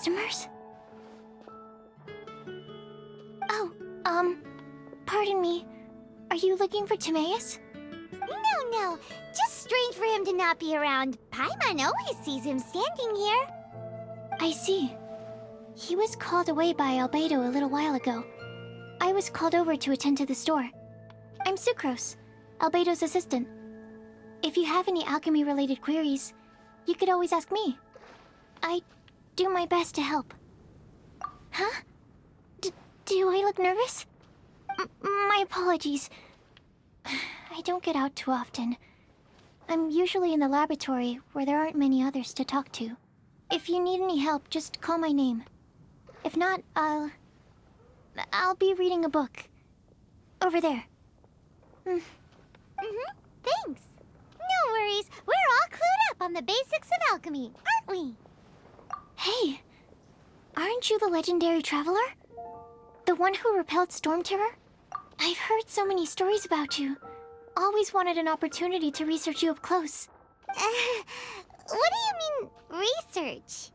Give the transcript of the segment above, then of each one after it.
Customers? Oh, pardon me. Are you looking for Timaeus? No. Just strange for him to not be around. Paimon always sees him standing here. I see. He was called away by Albedo a little while ago. I was called over to attend to the store. I'm Sucrose, Albedo's assistant. If you have any alchemy-related queries, you could always ask me. I do my best to help. Huh? Do I look nervous? My apologies. I don't get out too often. I'm usually in the laboratory where there aren't many others to talk to. If you need any help, just call my name. If not, I'll be reading a book. Over there. Thanks. No worries. We're all clued up on the basics of alchemy, aren't we? Hey, aren't you the legendary traveler? The one who repelled Storm Terror? I've heard so many stories about you. Always wanted an opportunity to research you up close. What do you mean, research?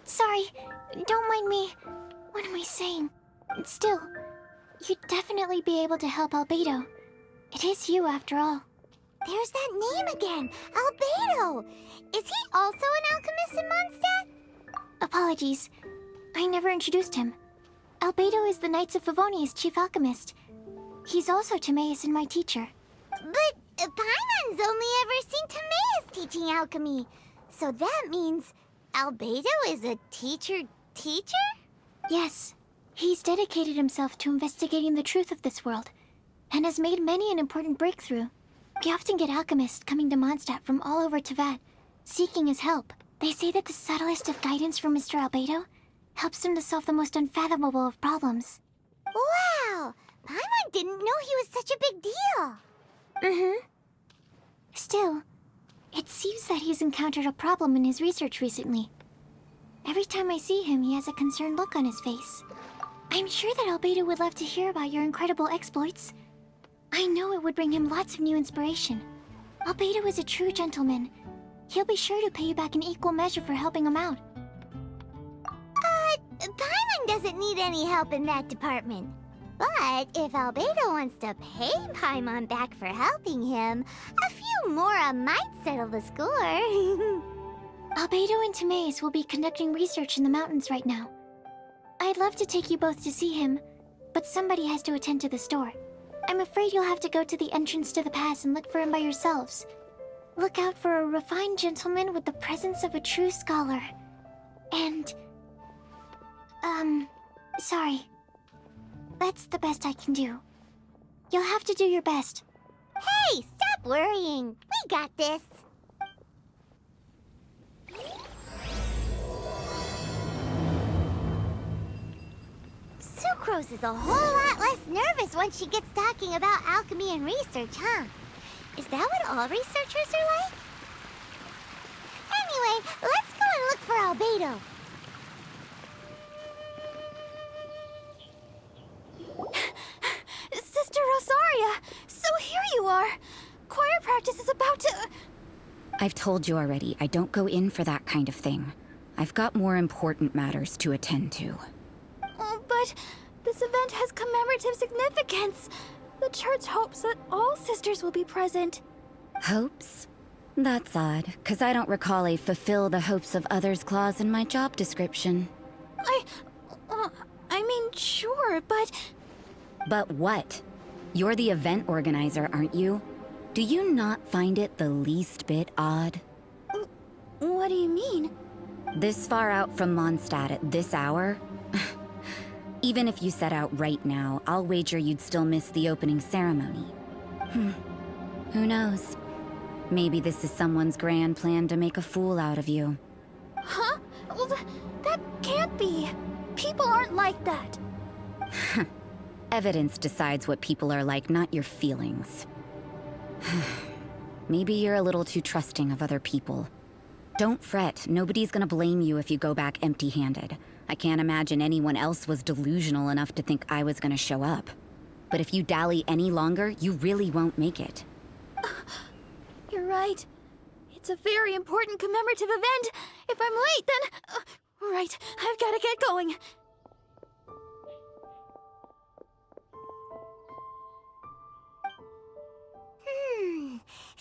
Sorry, don't mind me. What am I saying? Still, you'd definitely be able to help Albedo. It is you, after all. There's that name again, Albedo. Is he also an alchemist in Mondstadt? Apologies, I never introduced him. Albedo is the Knights of Favonia's chief alchemist. He's also Timaeus and my teacher. But Paimon's only ever seen Timaeus teaching alchemy. So that means Albedo is a teacher? Yes. He's dedicated himself to investigating the truth of this world, and has made many an important breakthrough. We often get alchemists coming to Mondstadt from all over Teyvat, seeking his help. They say that the subtlest of guidance from Mr. Albedo helps him to solve the most unfathomable of problems. Wow! Paimon didn't know he was such a big deal. Still, it seems that he's encountered a problem in his research recently. Every time I see him, he has a concerned look on his face. I'm sure that Albedo would love to hear about your incredible exploits. I know it would bring him lots of new inspiration. Albedo is a true gentleman. He'll be sure to pay you back in equal measure for helping him out. Paimon doesn't need any help in that department. But if Albedo wants to pay Paimon back for helping him, a few more might settle the score. Albedo and Timaeus will be conducting research in the mountains right now. I'd love to take you both to see him, but somebody has to attend to the store. I'm afraid you'll have to go to the entrance to the pass and look for him by yourselves. Look out for a refined gentleman with the presence of a true scholar. And... sorry. That's the best I can do. You'll have to do your best. Hey, stop worrying. We got this. Sucrose is a whole lot less nervous once she gets talking about alchemy and research, huh? Is that what all researchers are like? Anyway, let's go and look for Albedo. Sister Rosaria! So here you are! Choir practice is about to... I've told you already, I don't go in for that kind of thing. I've got more important matters to attend to. Oh, but this event has commemorative significance. The church hopes that all sisters will be present. Hopes? That's odd, because I don't recall a fulfill the hopes of others clause in my job description. I mean, sure, but... But what? You're the event organizer, aren't you? Do you not find it the least bit odd? What do you mean? This far out from Mondstadt at this hour? Even if you set out right now, I'll wager you'd still miss the opening ceremony. Who knows? Maybe this is someone's grand plan to make a fool out of you. Huh? Well, that can't be. People aren't like that. Evidence decides what people are like, not your feelings. Maybe you're a little too trusting of other people. Don't fret, nobody's gonna blame you if you go back empty-handed. I can't imagine anyone else was delusional enough to think I was gonna show up. But if you dally any longer, you really won't make it. You're right. It's a very important commemorative event. If I'm late, then... Right, I've gotta get going.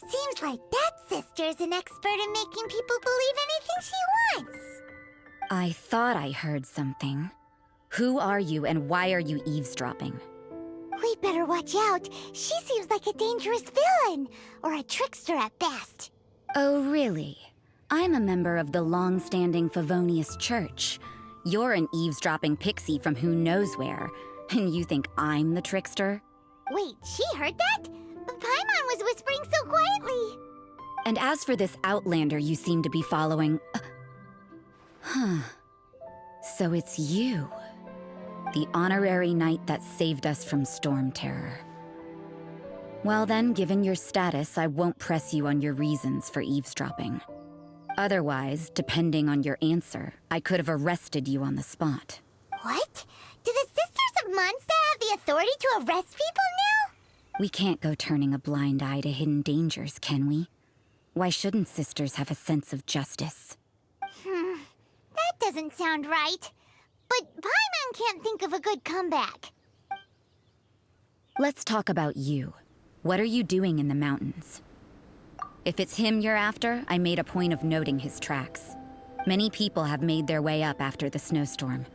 Seems like that sister's an expert in making people believe anything she wants. I thought I heard something. Who are you and why are you eavesdropping? We better watch out. She seems like a dangerous villain, or a trickster at best. Oh, really? I'm a member of the long-standing Favonius Church. You're an eavesdropping pixie from who knows where, and you think I'm the trickster? Wait, she heard that? Paimon was whispering so quietly. And as for this outlander you seem to be following... Huh. So it's you. The honorary knight that saved us from storm terror. Well then, given your status, I won't press you on your reasons for eavesdropping. Otherwise, depending on your answer, I could have arrested you on the spot. What? Do the Sisters of Mondstadt have the authority to arrest people now? We can't go turning a blind eye to hidden dangers, can we? Why shouldn't sisters have a sense of justice? That doesn't sound right. But Paimon can't think of a good comeback. Let's talk about you. What are you doing in the mountains? If it's him you're after, I made a point of noting his tracks. Many people have made their way up after the snowstorm.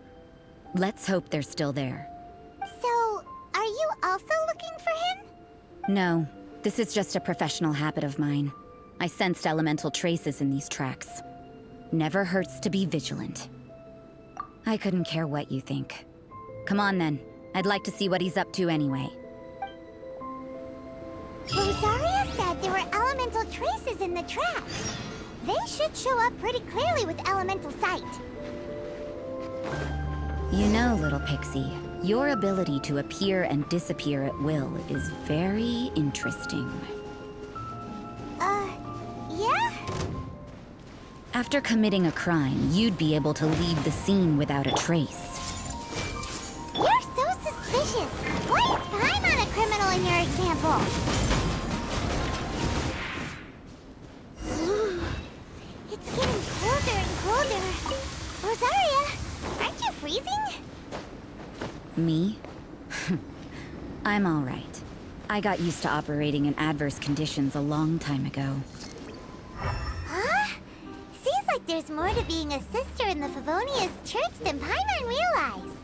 Let's hope they're still there. So, are you also looking for him? No, this is just a professional habit of mine. I sensed elemental traces in these tracks. Never hurts to be vigilant. I couldn't care what you think. Come on then. I'd like to see what he's up to anyway. Rosaria said there were elemental traces in the tracks. They should show up pretty clearly with elemental sight. You know, little pixie, your ability to appear and disappear at will is very interesting. Yeah? After committing a crime, you'd be able to leave the scene without a trace. You're so suspicious. Why is Paimon a criminal in your example? It's getting colder and colder. Rosaria, aren't you freezing? Me? I'm all right. I got used to operating in adverse conditions a long time ago. Huh? Seems like there's more to being a sister in the Favonius Church than Paimon realized.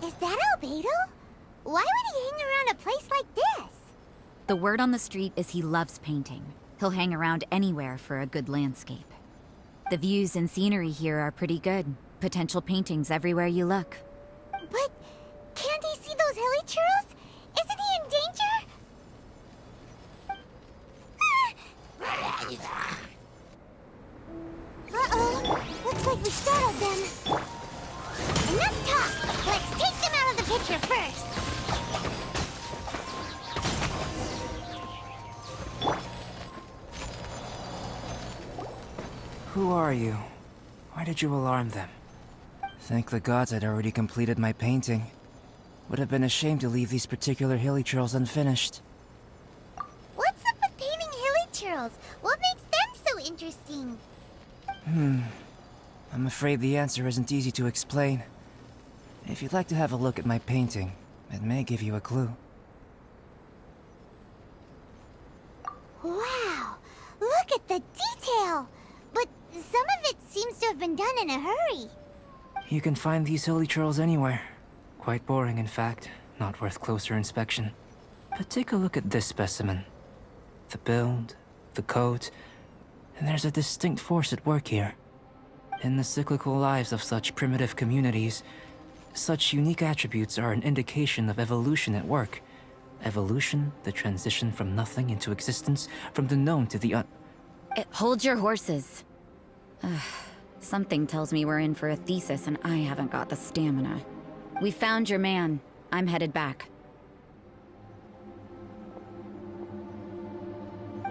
Is that Albedo? Why would he hang around a place like this? The word on the street is he loves painting. He'll hang around anywhere for a good landscape. The views and scenery here are pretty good. Potential paintings everywhere you look. But can't he see those hilly churls? Isn't he in danger? Uh-oh. Looks like we startled them. Enough talk. Let's take them out of the picture first. Who are you? Why did you alarm them? Thank the gods I'd already completed my painting. Would have been a shame to leave these particular hilly churls unfinished. What's up with painting hilly churls? What makes them so interesting? I'm afraid the answer isn't easy to explain. If you'd like to have a look at my painting, it may give you a clue. Wow! Look at the detail! But some of it seems to have been done in a hurry. You can find these hilly churls anywhere. Quite boring, in fact. Not worth closer inspection. But take a look at this specimen. The build, the coat, and there's a distinct force at work here. In the cyclical lives of such primitive communities, such unique attributes are an indication of evolution at work. Evolution, the transition from nothing into existence, from the known to the Hold your horses. Something tells me we're in for a thesis and I haven't got the stamina. We found your man. I'm headed back.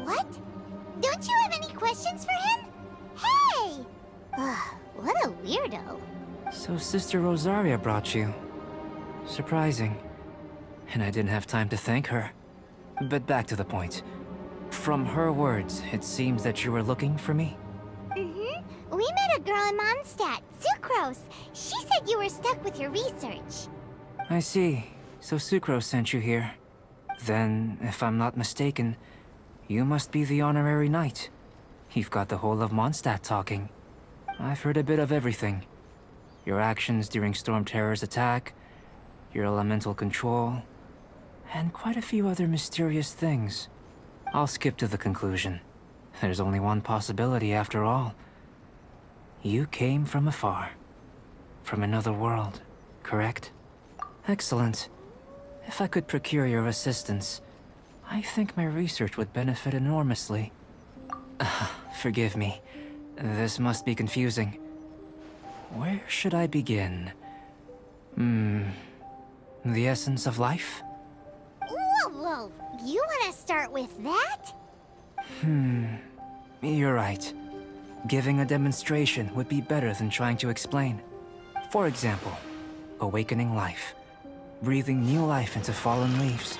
What? Don't you have any questions for him? Hey! Ugh, what a weirdo. So Sister Rosaria brought you. Surprising. And I didn't have time to thank her. But back to the point. From her words, it seems that you were looking for me? Mm-hmm. We met a girl in Mondstadt, Sucrose. She said you were stuck with your research. I see. So Sucrose sent you here. Then, if I'm not mistaken, you must be the honorary knight. You've got the whole of Mondstadt talking. I've heard a bit of everything. Your actions during Storm Terror's attack, your elemental control, and quite a few other mysterious things. I'll skip to the conclusion. There's only one possibility after all. You came from afar. From another world, correct? Excellent. If I could procure your assistance, I think my research would benefit enormously. Forgive me. This must be confusing. Where should I begin? The essence of life? Whoa. You want to start with that? You're right. Giving a demonstration would be better than trying to explain. For example, awakening life. Breathing new life into fallen leaves.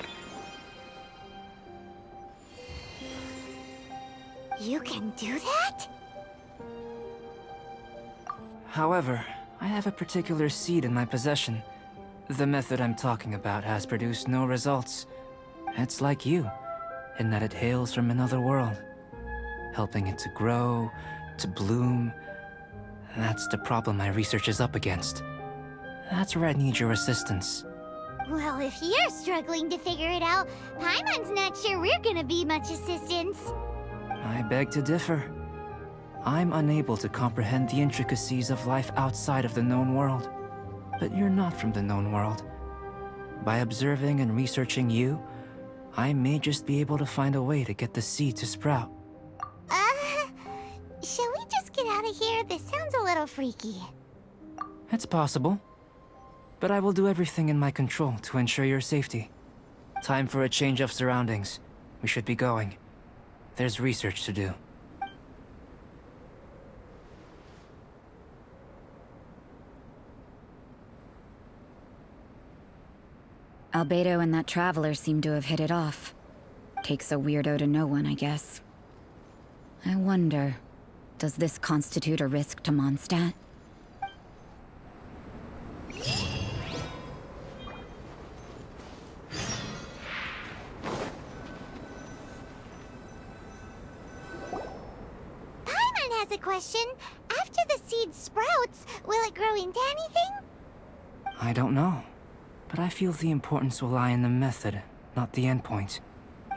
You can do that? However, I have a particular seed in my possession. The method I'm talking about has produced no results. It's like you, in that it hails from another world. Helping it to grow, to bloom. That's the problem my research is up against. That's where I need your assistance. Well, if you're struggling to figure it out, Paimon's not sure we're gonna be much assistance. I beg to differ. I'm unable to comprehend the intricacies of life outside of the known world. But you're not from the known world. By observing and researching you, I may just be able to find a way to get the seed to sprout. Shall we just get out of here? This sounds a little freaky. It's possible. But I will do everything in my control to ensure your safety. Time for a change of surroundings. We should be going. There's research to do. Albedo and that traveler seem to have hit it off. Takes a weirdo to know one, I guess. I wonder, does this constitute a risk to Mondstadt? Paimon has a question. After the seed sprouts, will it grow into anything? I don't know. But I feel the importance will lie in the method, not the endpoint.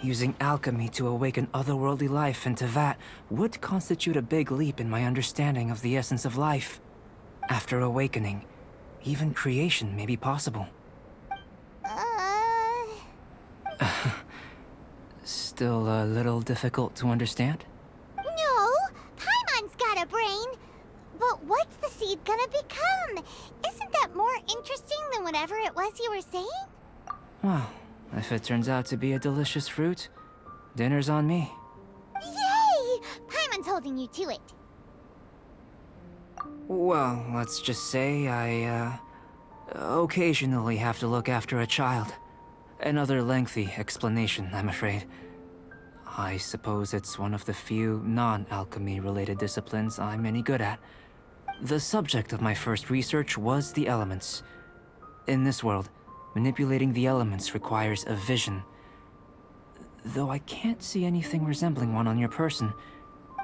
Using alchemy to awaken otherworldly life into that would constitute a big leap in my understanding of the essence of life. After awakening, even creation may be possible. Still a little difficult to understand? No, Paimon's got a brain. But what's the seed gonna become? Isn't that more interesting than whatever it was you were saying? Well, if it turns out to be a delicious fruit, dinner's on me. Yay! Paimon's holding you to it. Well, let's just say I, occasionally have to look after a child. Another lengthy explanation, I'm afraid. I suppose it's one of the few non-alchemy related disciplines I'm any good at. The subject of my first research was the elements. In this world, manipulating the elements requires a vision. Though I can't see anything resembling one on your person,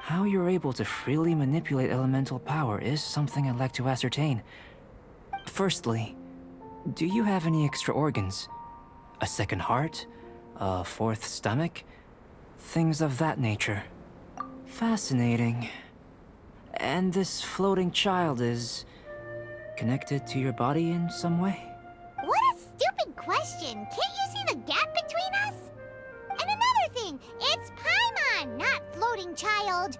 how you're able to freely manipulate elemental power is something I'd like to ascertain. Firstly, do you have any extra organs? A second heart? A fourth stomach? Things of that nature. Fascinating. And this floating child is connected to your body in some way? What a stupid question! Can't you see the gap between us? And another thing, it's Paimon, not floating child.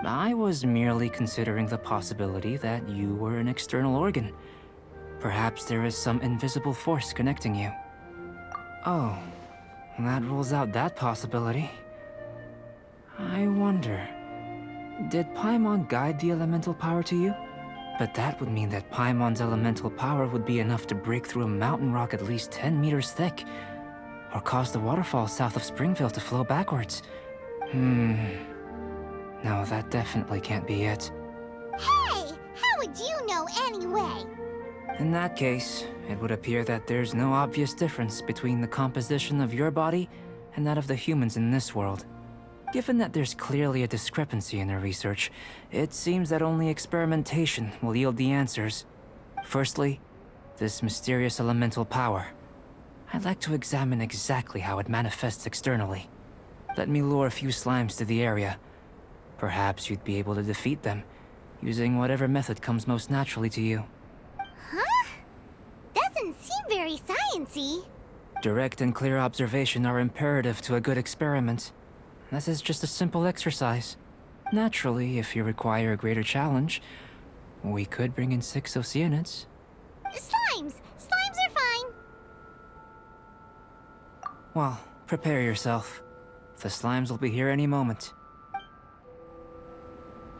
I was merely considering the possibility that you were an external organ. Perhaps there is some invisible force connecting you. Oh, that rules out that possibility. I wonder, did Paimon guide the elemental power to you? But that would mean that Paimon's elemental power would be enough to break through a mountain rock at least 10 meters thick, or cause the waterfall south of Springville to flow backwards. No, that definitely can't be it. Hey! How would you know anyway? In that case, it would appear that there's no obvious difference between the composition of your body and that of the humans in this world. Given that there's clearly a discrepancy in their research, it seems that only experimentation will yield the answers. Firstly, this mysterious elemental power. I'd like to examine exactly how it manifests externally. Let me lure a few slimes to the area. Perhaps you'd be able to defeat them, using whatever method comes most naturally to you. Huh? Doesn't seem very sciencey. Direct and clear observation are imperative to a good experiment. This is just a simple exercise. Naturally, if you require a greater challenge, we could bring in 6 Oceanids. Slimes! Slimes are fine! Well, prepare yourself. The slimes will be here any moment.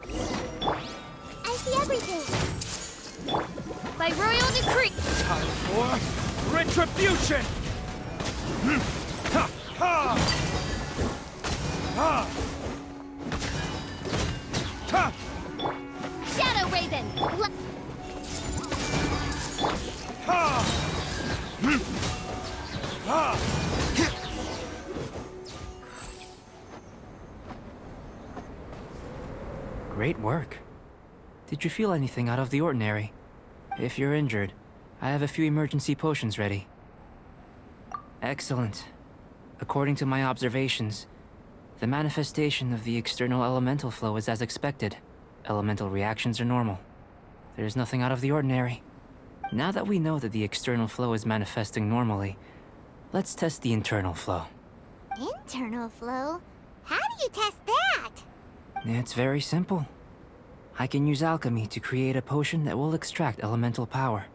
I see everything! By royal decree! Time for retribution! Ha! Ha! Ha! Ha! Shadow Raven! Ha! Ha! Great work. Did you feel anything out of the ordinary? If you're injured, I have a few emergency potions ready. Excellent. According to my observations, the manifestation of the external elemental flow is as expected. Elemental reactions are normal. There's nothing out of the ordinary. Now that we know that the external flow is manifesting normally, let's test the internal flow. Internal flow? How do you test that? It's very simple. I can use alchemy to create a potion that will extract elemental power.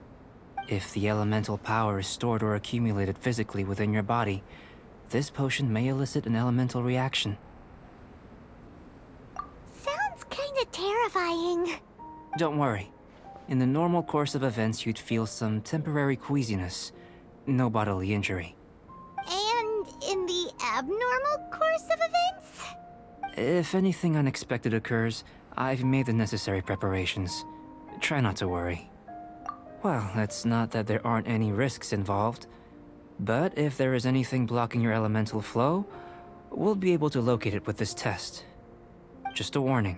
If the elemental power is stored or accumulated physically within your body, this potion may elicit an elemental reaction. Sounds kinda terrifying. Don't worry. In the normal course of events, you'd feel some temporary queasiness. No bodily injury. And in the abnormal course of events? If anything unexpected occurs, I've made the necessary preparations. Try not to worry. Well, it's not that there aren't any risks involved. But if there is anything blocking your elemental flow, we'll be able to locate it with this test. Just a warning.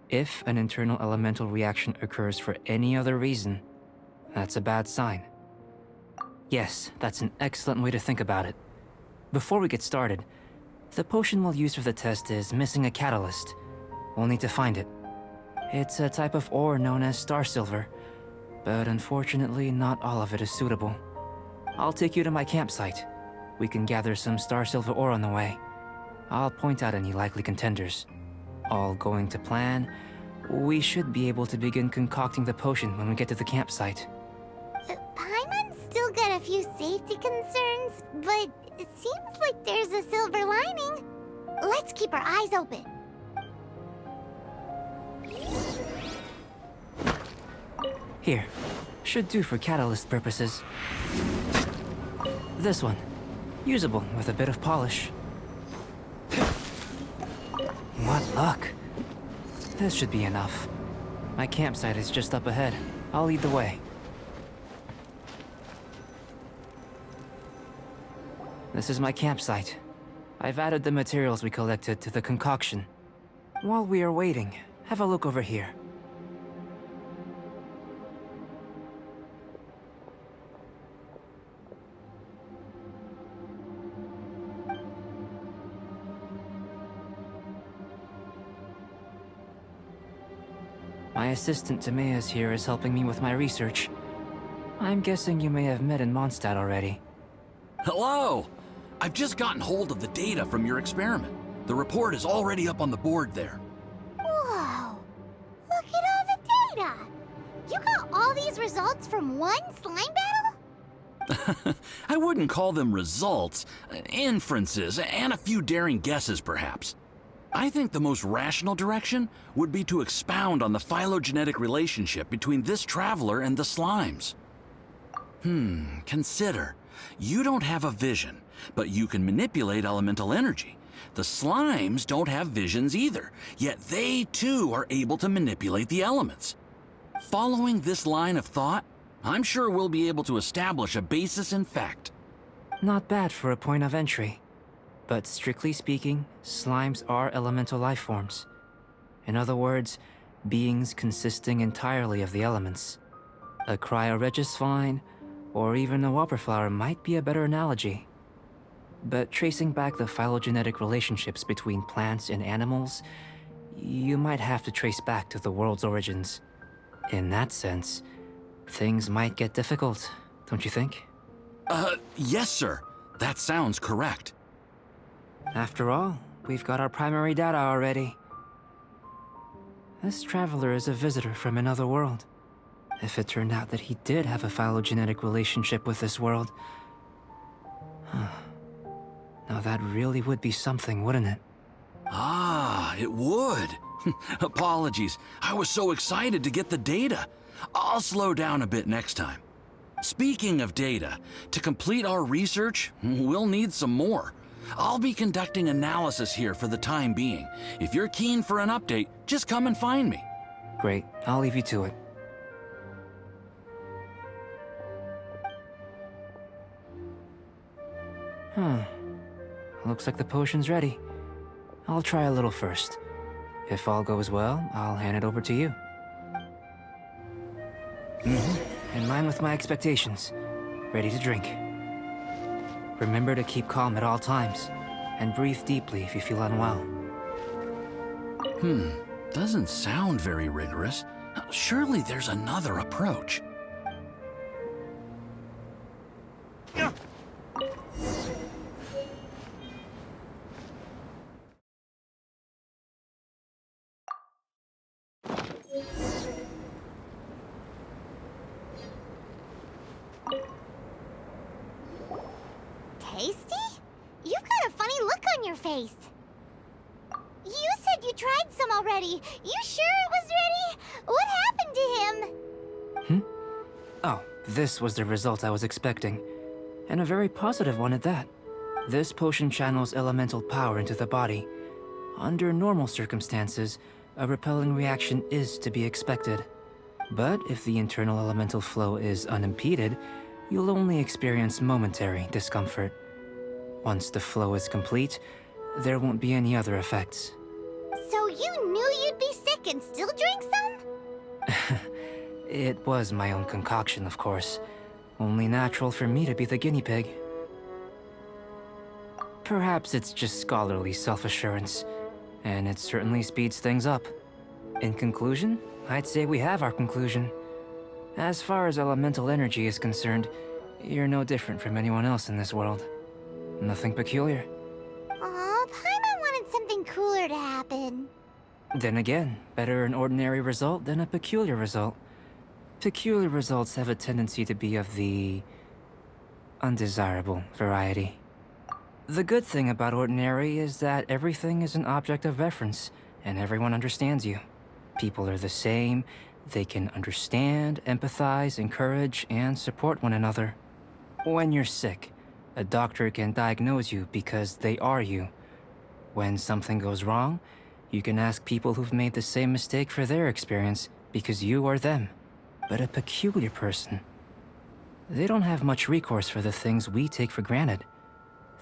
If an internal elemental reaction occurs for any other reason, that's a bad sign. Yes, that's an excellent way to think about it. Before we get started, the potion we'll use for the test is missing a catalyst. We'll need to find it. It's a type of ore known as star silver, but unfortunately not all of it is suitable. I'll take you to my campsite. We can gather some star silver ore on the way. I'll point out any likely contenders. All going to plan, we should be able to begin concocting the potion when we get to the campsite. Paimon's still got a few safety concerns, but it seems like there's a silver lining. Let's keep our eyes open. Here, should do for catalyst purposes. This one, usable with a bit of polish. What luck. This should be enough. My campsite is just up ahead. I'll lead the way. This is my campsite. I've added the materials we collected to the concoction. While we are waiting, have a look over here. My assistant Timaeus here is helping me with my research. I'm guessing you may have met in Mondstadt already. Hello! I've just gotten hold of the data from your experiment. The report is already up on the board there. Whoa! Look at all the data! You got all these results from one slime battle? I wouldn't call them results, inferences, and a few daring guesses, perhaps. I think the most rational direction would be to expound on the phylogenetic relationship between this traveler and the slimes. Consider. You don't have a vision, but you can manipulate elemental energy. The slimes don't have visions either, yet they too are able to manipulate the elements. Following this line of thought, I'm sure we'll be able to establish a basis in fact. Not bad for a point of entry. But strictly speaking, slimes are elemental life forms. In other words, beings consisting entirely of the elements. A cryoregisvine, or even a wildflower might be a better analogy. But tracing back the phylogenetic relationships between plants and animals, you might have to trace back to the world's origins. In that sense, things might get difficult, don't you think? Yes, sir. That sounds correct. After all, we've got our primary data already. This traveler is a visitor from another world. If it turned out that he did have a phylogenetic relationship with this world... Now that really would be something, wouldn't it? Ah, it would. Apologies. I was so excited to get the data. I'll slow down a bit next time. Speaking of data, to complete our research, we'll need some more. I'll be conducting analysis here for the time being. If you're keen for an update, just come and find me. Great, I'll leave you to it. Looks like the potion's ready. I'll try a little first. If all goes well, I'll hand it over to you. In line with my expectations. Ready to drink. Remember to keep calm at all times, and breathe deeply if you feel unwell. Doesn't sound very rigorous. Surely there's another approach. Tasty? You've got a funny look on your face. You said you tried some already. You sure it was ready? What happened to him? Oh, this was the result I was expecting. And a very positive one at that. This potion channels elemental power into the body. Under normal circumstances, a repelling reaction is to be expected. But if the internal elemental flow is unimpeded, you'll only experience momentary discomfort. Once the flow is complete, there won't be any other effects. So you knew you'd be sick and still drank some? It was my own concoction, of course. Only natural for me to be the guinea pig. Perhaps it's just scholarly self-assurance, and it certainly speeds things up. In conclusion, I'd say we have our conclusion. As far as elemental energy is concerned, you're no different from anyone else in this world. Nothing peculiar. Aw, Paimon wanted something cooler to happen. Then again, better an ordinary result than a peculiar result. Peculiar results have a tendency to be of the undesirable variety. The good thing about ordinary is that everything is an object of reference, and everyone understands you. People are the same. They can understand, empathize, encourage, and support one another. When you're sick, a doctor can diagnose you because they are you. When something goes wrong, you can ask people who've made the same mistake for their experience because you are them. But a peculiar person, they don't have much recourse for the things we take for granted.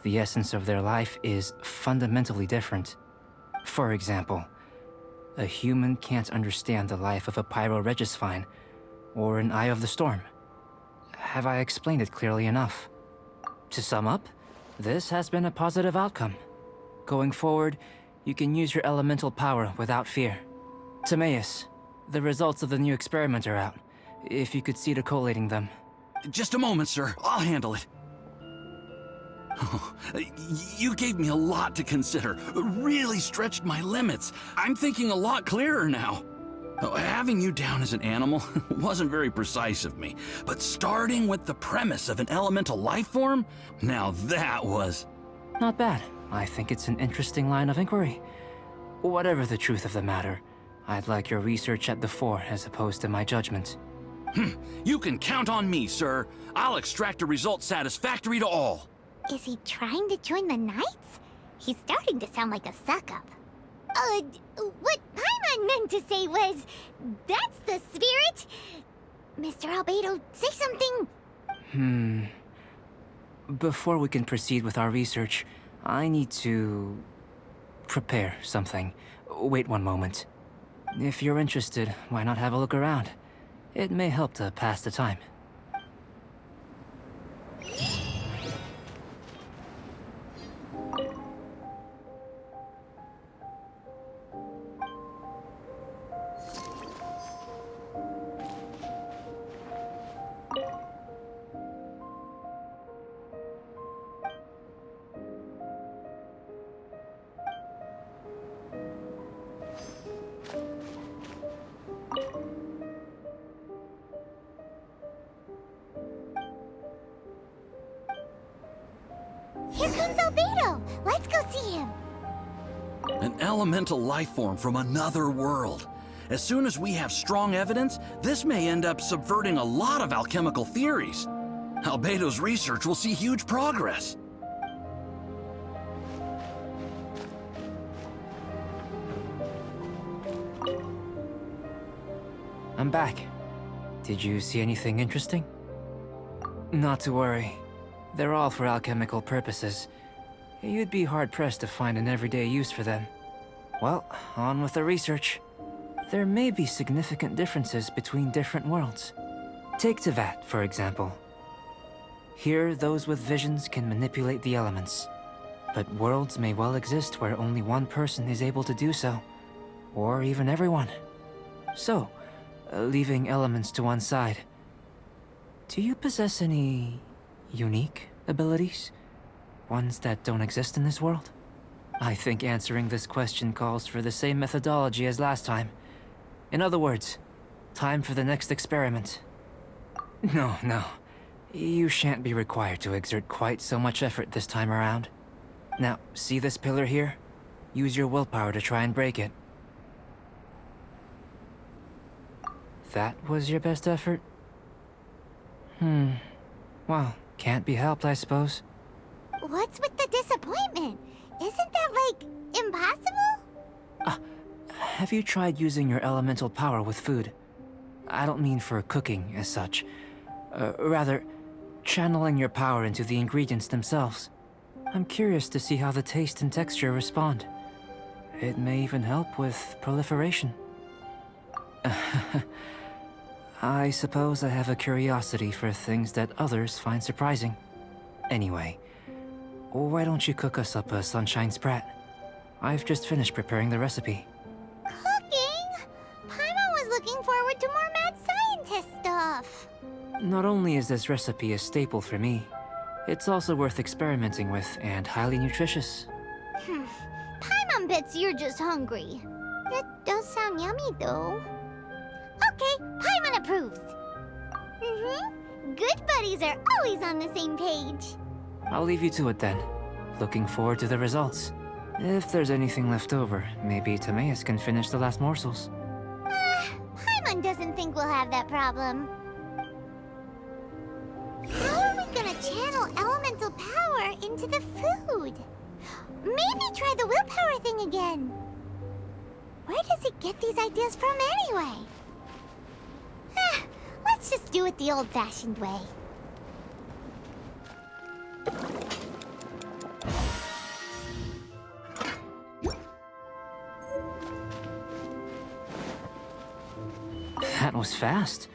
The essence of their life is fundamentally different. For example, a human can't understand the life of a pyroregisvine or an Eye of the Storm. Have I explained it clearly enough? To sum up, this has been a positive outcome. Going forward, you can use your elemental power without fear. Timaeus, the results of the new experiment are out. If you could see to collating them. Just a moment, sir. I'll handle it. You gave me a lot to consider. Really stretched my limits. I'm thinking a lot clearer now. Having you down as an animal wasn't very precise of me, but starting with the premise of an elemental life form, now that was... Not bad. I think it's an interesting line of inquiry. Whatever the truth of the matter, I'd like your research at the fore as opposed to my judgment. You can count on me, sir. I'll extract a result satisfactory to all. Is he trying to join the Knights? He's starting to sound like a suck-up. What Paimon meant to say was, that's the spirit? Mr. Albedo, say something. Before we can proceed with our research, I need to prepare something. Wait one moment. If you're interested, why not have a look around? It may help to pass the time. Here comes Albedo! Let's go see him! An elemental life form from another world. As soon as we have strong evidence, this may end up subverting a lot of alchemical theories. Albedo's research will see huge progress. I'm back. Did you see anything interesting? Not to worry. They're all for alchemical purposes. You'd be hard-pressed to find an everyday use for them. Well, on with the research. There may be significant differences between different worlds. Take Tevat, for example. Here, those with visions can manipulate the elements. But worlds may well exist where only one person is able to do so. Or even everyone. So, leaving elements to one side, do you possess any unique abilities? Ones that don't exist in this world? I think answering this question calls for the same methodology as last time. In other words, time for the next experiment. No. You shan't be required to exert quite so much effort this time around. Now, see this pillar here? Use your willpower to try and break it. That was your best effort? Well, can't be helped, I suppose. What's with the disappointment? Isn't that, like, impossible? Have you tried using your elemental power with food? I don't mean for cooking, as such. Rather, channeling your power into the ingredients themselves. I'm curious to see how the taste and texture respond. It may even help with proliferation. I suppose I have a curiosity for things that others find surprising. Anyway, why don't you cook us up a sunshine sprat? I've just finished preparing the recipe. Cooking? Paimon was looking forward to more mad scientist stuff. Not only is this recipe a staple for me, it's also worth experimenting with and highly nutritious. Paimon bets you're just hungry. That does sound yummy, though. Okay, Paimon approves. Good buddies are always on the same page. I'll leave you to it then. Looking forward to the results. If there's anything left over, maybe Timaeus can finish the last morsels. Paimon doesn't think we'll have that problem. How are we gonna channel elemental power into the food? Maybe try the willpower thing again. Where does he get these ideas from anyway? Let's just do it the old-fashioned way. That was fast.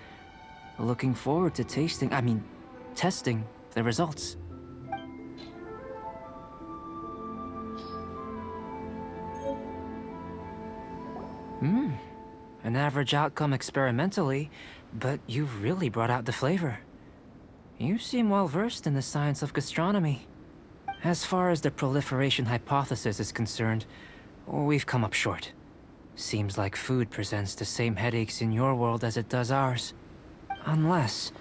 Looking forward to testing the results. An average outcome experimentally, but you've really brought out the flavor. You seem well versed in the science of gastronomy. As far as the proliferation hypothesis is concerned, we've come up short. Seems like food presents the same headaches in your world as it does ours. Unless...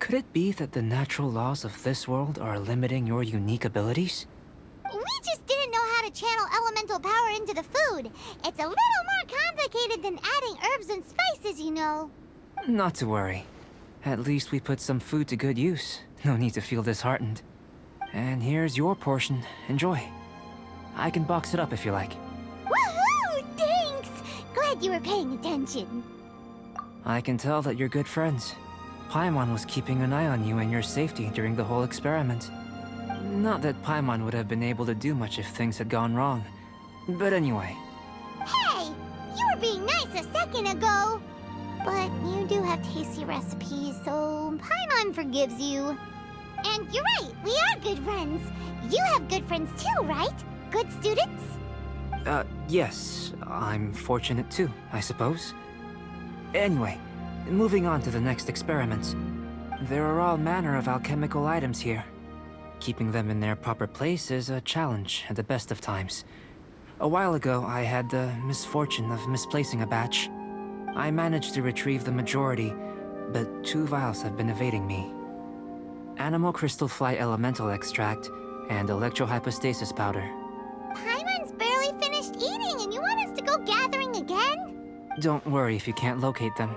could it be that the natural laws of this world are limiting your unique abilities? We just didn't know how how to channel elemental power into the food. It's a little more complicated than adding herbs and spices, you know. Not to worry. At least we put some food to good use. No need to feel disheartened. And here's your portion. Enjoy. I can box it up if you like. Woohoo! Thanks! Glad you were paying attention. I can tell that you're good friends. Paimon was keeping an eye on you and your safety during the whole experiment. Not that Paimon would have been able to do much if things had gone wrong. But anyway. Hey! You were being nice a second ago! But you do have tasty recipes, so Paimon forgives you. And you're right, we are good friends. You have good friends too, right? Good students? Yes. I'm fortunate too, I suppose. Anyway, moving on to the next experiments. There are all manner of alchemical items here. Keeping them in their proper place is a challenge at the best of times. A while ago, I had the misfortune of misplacing a batch. I managed to retrieve the majority, but 2 vials have been evading me. Animal crystal fly elemental extract and electrohypostasis powder. Paimon's barely finished eating and you want us to go gathering again? Don't worry if you can't locate them.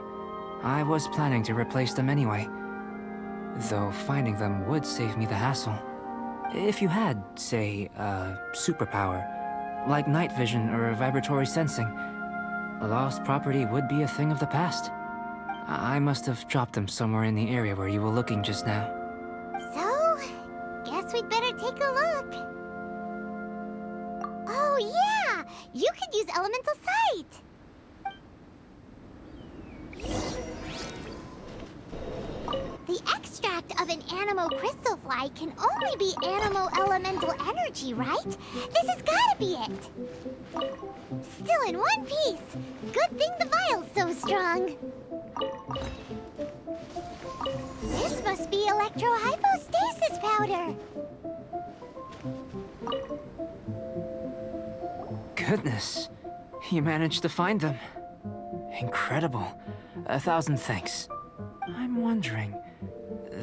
I was planning to replace them anyway. Though finding them would save me the hassle. If you had, say, a superpower, like night vision or vibratory sensing, lost property would be a thing of the past. I must have dropped them somewhere in the area where you were looking just now. So, guess we'd better take a look. Oh yeah! You could use elemental sight! The extract of an animo crystal fly can only be animo elemental energy, right? This has gotta be it! Still in one piece! Good thing the vial's so strong! This must be electrohypostasis powder! Goodness, you managed to find them. Incredible. 1,000 thanks. I'm wondering,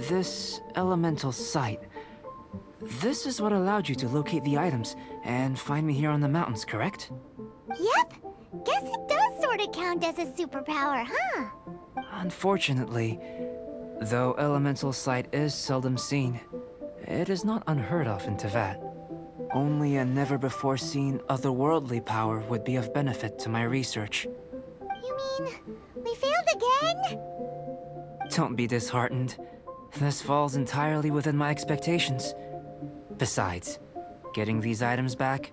this elemental sight, this is what allowed you to locate the items and find me here on the mountains, correct? Yep! Guess it does sort of count as a superpower, huh? Unfortunately, though elemental sight is seldom seen, it is not unheard of in Teyvat. Only a never-before-seen otherworldly power would be of benefit to my research. You mean, we failed again? Don't be disheartened. This falls entirely within my expectations. Besides, getting these items back,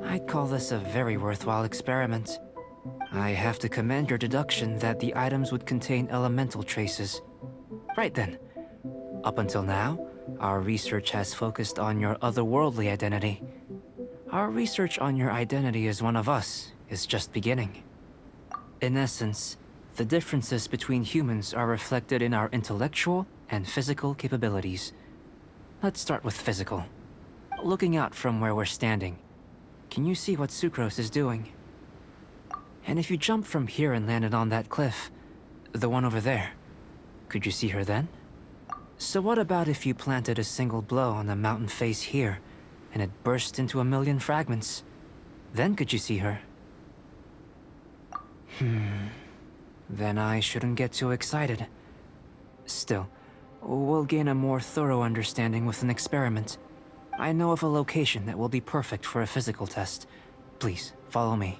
I'd call this a very worthwhile experiment. I have to commend your deduction that the items would contain elemental traces. Right then. Up until now, our research has focused on your otherworldly identity. Our research on your identity as one of us is just beginning. In essence, the differences between humans are reflected in our intellectual and physical capabilities. Let's start with physical. Looking out from where we're standing, can you see what Sucrose is doing? And if you jump from here and landed on that cliff, the one over there, could you see her then? So what about if you planted a single blow on the mountain face here, and it burst into 1,000,000 fragments? Then could you see her? Then I shouldn't get too excited. Still, we'll gain a more thorough understanding with an experiment. I know of a location that will be perfect for a physical test. Please, follow me.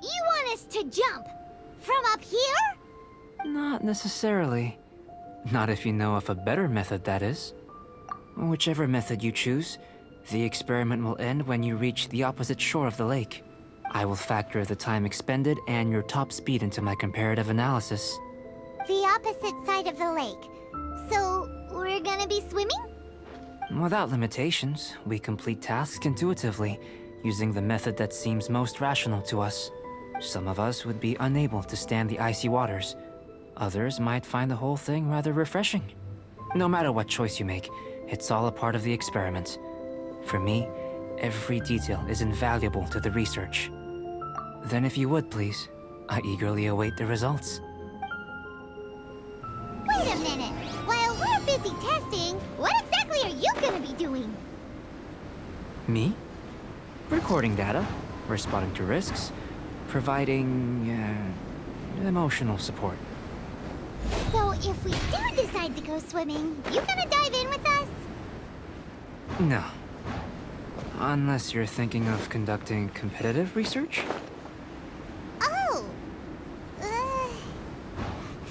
You want us to jump? From up here? Not necessarily. Not if you know of a better method, that is. Whichever method you choose, the experiment will end when you reach the opposite shore of the lake. I will factor the time expended and your top speed into my comparative analysis. The opposite side of the lake. So, we're gonna be swimming? Without limitations, we complete tasks intuitively, using the method that seems most rational to us. Some of us would be unable to stand the icy waters. Others might find the whole thing rather refreshing. No matter what choice you make, it's all a part of the experiment. For me, Every detail is invaluable to the research. Then if you would, please, I eagerly await the results. Wait a minute! While we're busy testing, what exactly are you gonna be doing? Me? Recording data, responding to risks, providing, emotional support. So if we do decide to go swimming, you gonna dive in with us? No. Unless you're thinking of conducting competitive research? Oh!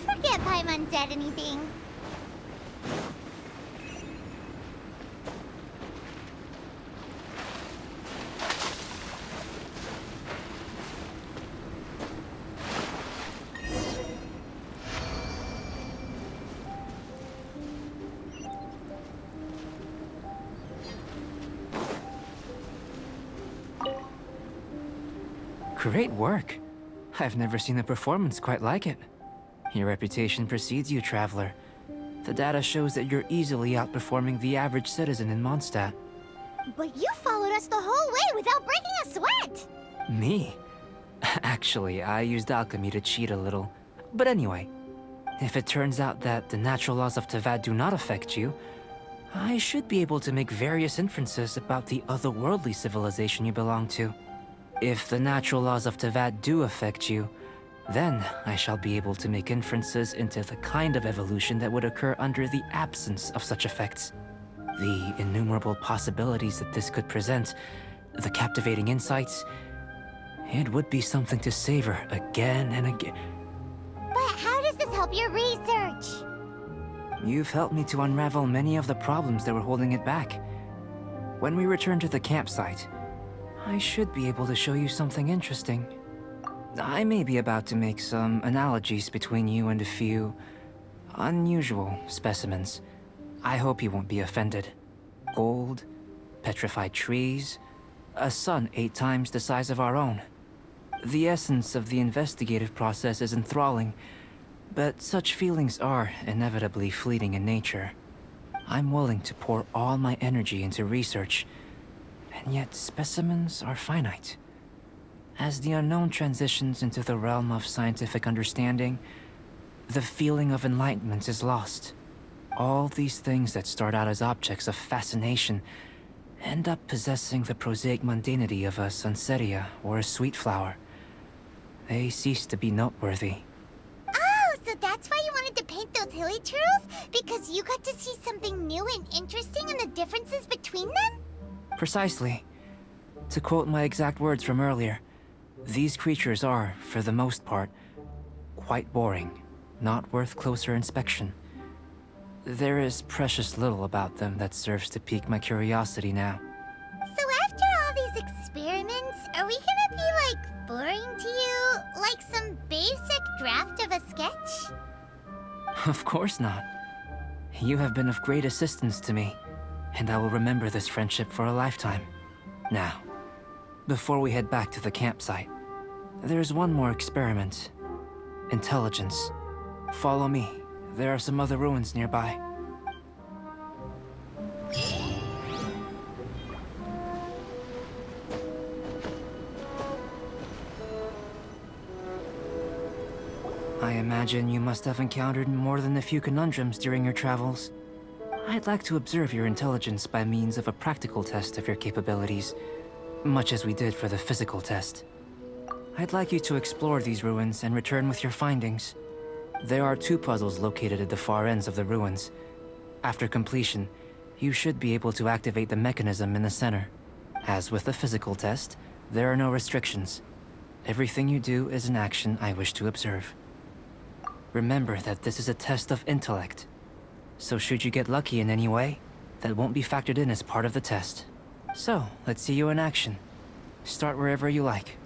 Forget Paimon said anything. Great work. I've never seen a performance quite like it. Your reputation precedes you, Traveler. The data shows that you're easily outperforming the average citizen in Mondstadt. But you followed us the whole way without breaking a sweat! Me? Actually, I used alchemy to cheat a little. But anyway, if it turns out that the natural laws of Tavad do not affect you, I should be able to make various inferences about the otherworldly civilization you belong to. If the natural laws of Tavad do affect you, then I shall be able to make inferences into the kind of evolution that would occur under the absence of such effects. The innumerable possibilities that this could present, the captivating insights, it would be something to savor again and again. But how does this help your research? You've helped me to unravel many of the problems that were holding it back. When we return to the campsite, I should be able to show you something interesting. I may be about to make some analogies between you and a few unusual specimens. I hope you won't be offended. Gold, petrified trees, a sun 8 times the size of our own. The essence of the investigative process is enthralling, but such feelings are inevitably fleeting in nature. I'm willing to pour all my energy into research, and yet specimens are finite. As the unknown transitions into the realm of scientific understanding, the feeling of enlightenment is lost. All these things that start out as objects of fascination end up possessing the prosaic mundanity of a sunsetia or a sweet flower. They cease to be noteworthy. Oh, so that's why you wanted to paint those hilly churls? Because you got to see something new and interesting in the differences between them? Precisely. To quote my exact words from earlier, these creatures are, for the most part, quite boring, not worth closer inspection. There is precious little about them that serves to pique my curiosity now. So after all these experiments, are we gonna be, like, boring to you? Like some basic draft of a sketch? Of course not. You have been of great assistance to me, and I will remember this friendship for a lifetime. Now, before we head back to the campsite, there's one more experiment. Intelligence. Follow me. There are some other ruins nearby. I imagine you must have encountered more than a few conundrums during your travels. I'd like to observe your intelligence by means of a practical test of your capabilities, much as we did for the physical test. I'd like you to explore these ruins and return with your findings. There are 2 puzzles located at the far ends of the ruins. After completion, you should be able to activate the mechanism in the center. As with the physical test, there are no restrictions. Everything you do is an action I wish to observe. Remember that this is a test of intellect. So should you get lucky in any way, that won't be factored in as part of the test. So, let's see you in action. Start wherever you like.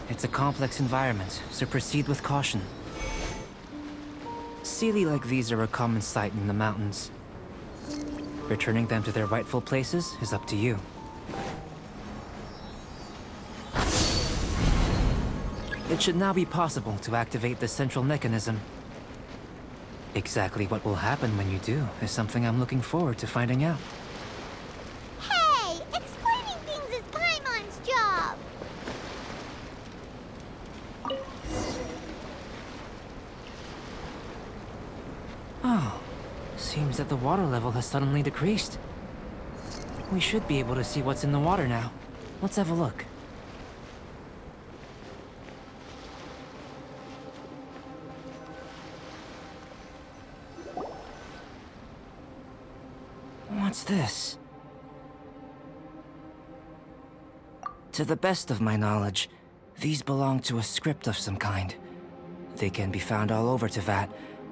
It's a complex environment, so proceed with caution. Sealy like these are a common sight in the mountains. Returning them to their rightful places is up to you. It should now be possible to activate the central mechanism. Exactly what will happen when you do is something I'm looking forward to finding out. Hey, explaining things is Paimon's job. Oh, seems that the water level has suddenly decreased. We should be able to see what's in the water now. Let's have a look. What's this? To the best of my knowledge, these belong to a script of some kind. They can be found all over Teyvat,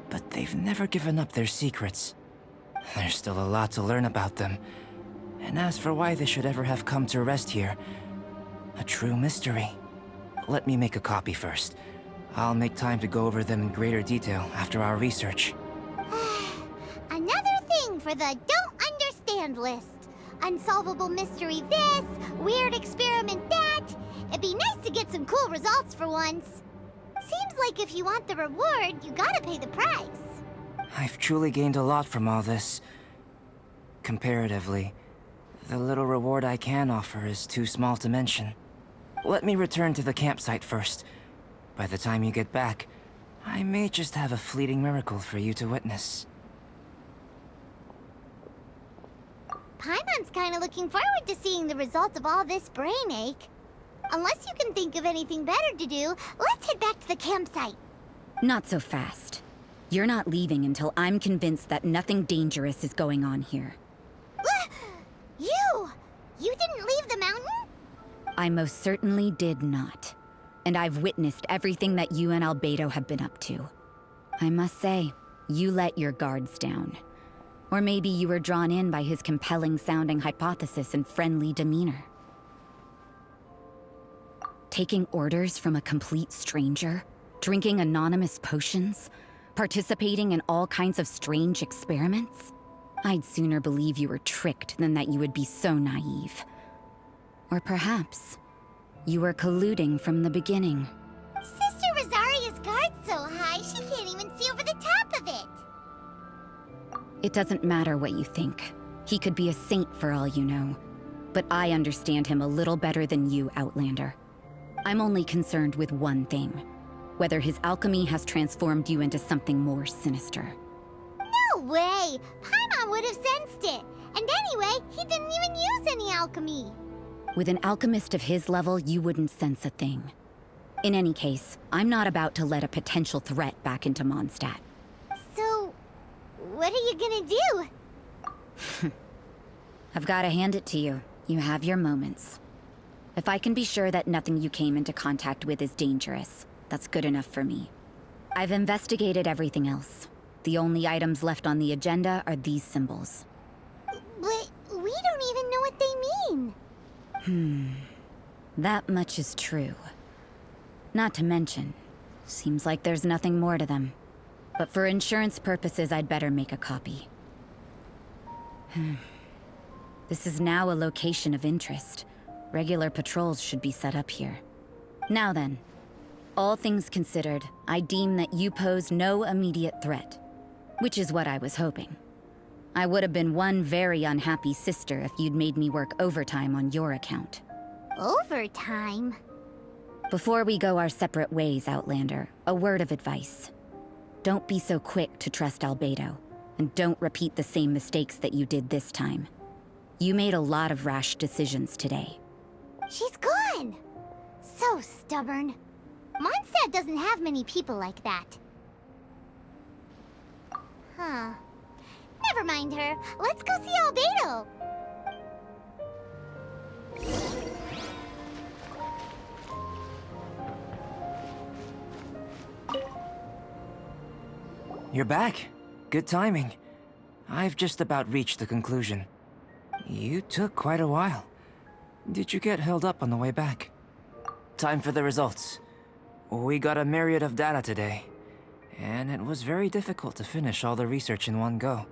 but they've never given up their secrets. There's still a lot to learn about them. And as for why they should ever have come to rest here, a true mystery. Let me make a copy first. I'll make time to go over them in greater detail after our research. Another thing for the don't understand list. Unsolvable mystery this, weird experiment that. It'd be nice to get some cool results for once. Seems like if you want the reward, you gotta pay the price. I've truly gained a lot from all this. Comparatively, the little reward I can offer is too small to mention. Let me return to the campsite first. By the time you get back, I may just have a fleeting miracle for you to witness. Paimon's kinda looking forward to seeing the results of all this brain ache. Unless you can think of anything better to do, let's head back to the campsite. Not so fast. You're not leaving until I'm convinced that nothing dangerous is going on here. You didn't leave the mountain? I most certainly did not. And I've witnessed everything that you and Albedo have been up to. I must say, you let your guards down. Or maybe you were drawn in by his compelling-sounding hypothesis and friendly demeanor. Taking orders from a complete stranger? Drinking anonymous potions? Participating in all kinds of strange experiments? I'd sooner believe you were tricked than that you would be so naive. Or perhaps, you were colluding from the beginning. Sister Rosaria's guard's so high, she can't even see over the top of it. It doesn't matter what you think. He could be a saint for all you know. But I understand him a little better than you, Outlander. I'm only concerned with one thing. Whether his alchemy has transformed you into something more sinister. No way! Paimon would have sensed it. And anyway, he didn't even use any alchemy. With an alchemist of his level, you wouldn't sense a thing. In any case, I'm not about to let a potential threat back into Mondstadt. So, what are you gonna do? I've got to hand it to you. You have your moments. If I can be sure that nothing you came into contact with is dangerous, that's good enough for me. I've investigated everything else. The only items left on the agenda are these symbols. But we don't even know what they mean. That much is true. Not to mention, seems like there's nothing more to them. But for insurance purposes, I'd better make a copy. This is now a location of interest. Regular patrols should be set up here. Now then, all things considered, I deem that you pose no immediate threat. Which is what I was hoping. I would have been one very unhappy sister if you'd made me work overtime on your account. Overtime? Before we go our separate ways, Outlander, a word of advice. Don't be so quick to trust Albedo, and don't repeat the same mistakes that you did this time. You made a lot of rash decisions today. She's gone! So stubborn. Mondstadt doesn't have many people like that. Huh. Never mind her. Let's go see Albedo. You're back. Good timing. I've just about reached the conclusion. You took quite a while. Did you get held up on the way back? Time for the results. We got a myriad of data today, and it was very difficult to finish all the research in one go.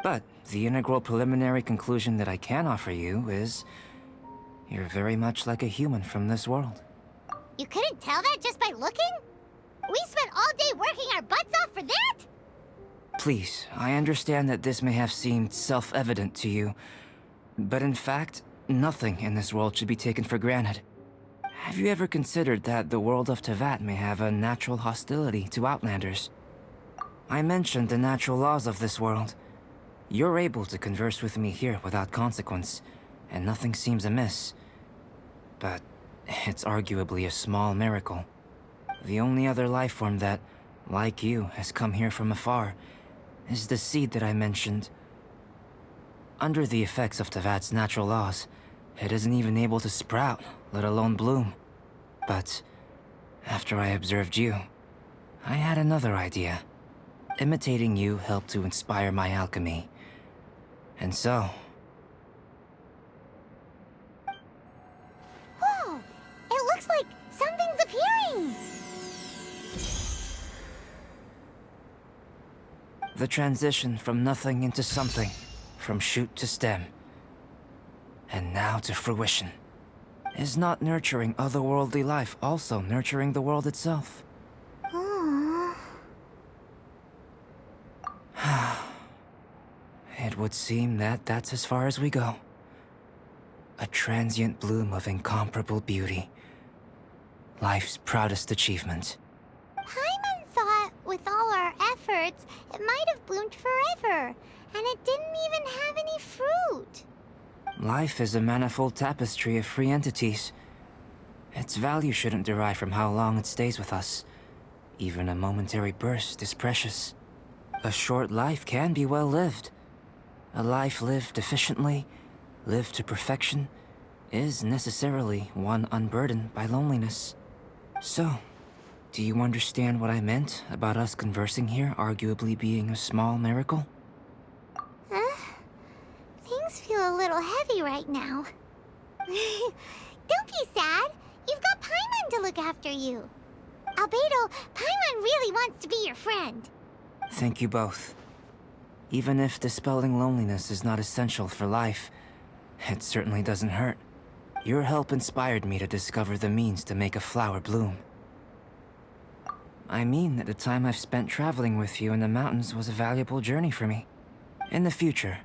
But the integral preliminary conclusion that I can offer you is... you're very much like a human from this world. You couldn't tell that just by looking? We spent all day working our butts off for that? Please, I understand that this may have seemed self-evident to you, but in fact, nothing in this world should be taken for granted. Have you ever considered that the world of Tevat may have a natural hostility to Outlanders? I mentioned the natural laws of this world. You're able to converse with me here without consequence, and nothing seems amiss. But it's arguably a small miracle. The only other life form that, like you, has come here from afar is the seed that I mentioned. Under the effects of Tevat's natural laws, it isn't even able to sprout, let alone bloom. But after I observed you, I had another idea. Imitating you helped to inspire my alchemy. And so... Whoa! It looks like something's appearing! the transition from nothing into something, from shoot to stem, and now to fruition. Is not nurturing otherworldly life also nurturing the world itself? Aww. It would seem that that's as far as we go. A transient bloom of incomparable beauty. Life's proudest achievement. Paimon thought, with all our efforts, it might have bloomed forever, and it didn't even have any fruit. Life is a manifold tapestry of free entities. Its value shouldn't derive from how long it stays with us. Even a momentary burst is precious. A short life can be well lived. A life lived efficiently, lived to perfection, is necessarily one unburdened by loneliness. So, do you understand what I meant about us conversing here arguably being a small miracle? Things feel a little heavy right now. Don't be sad. You've got Paimon to look after you. Albedo, Paimon really wants to be your friend. Thank you both. Even if dispelling loneliness is not essential for life, it certainly doesn't hurt. Your help inspired me to discover the means to make a flower bloom. I mean that the time I've spent traveling with you in the mountains was a valuable journey for me. In the future,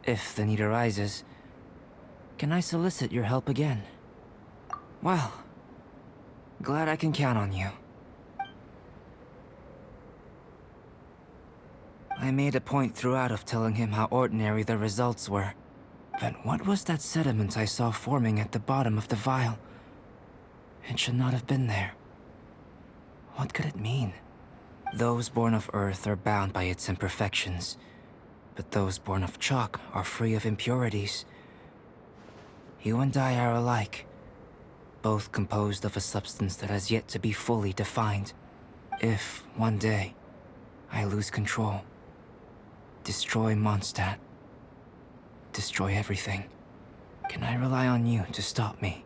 if the need arises, can I solicit your help again? Well, glad I can count on you. I made a point throughout of telling him how ordinary the results were. But what was that sediment I saw forming at the bottom of the vial? It should not have been there. What could it mean? Those born of Earth are bound by its imperfections, but those born of chalk are free of impurities. You and I are alike, both composed of a substance that has yet to be fully defined. If, one day, I lose control, destroy Mondstadt, destroy everything, can I rely on you to stop me?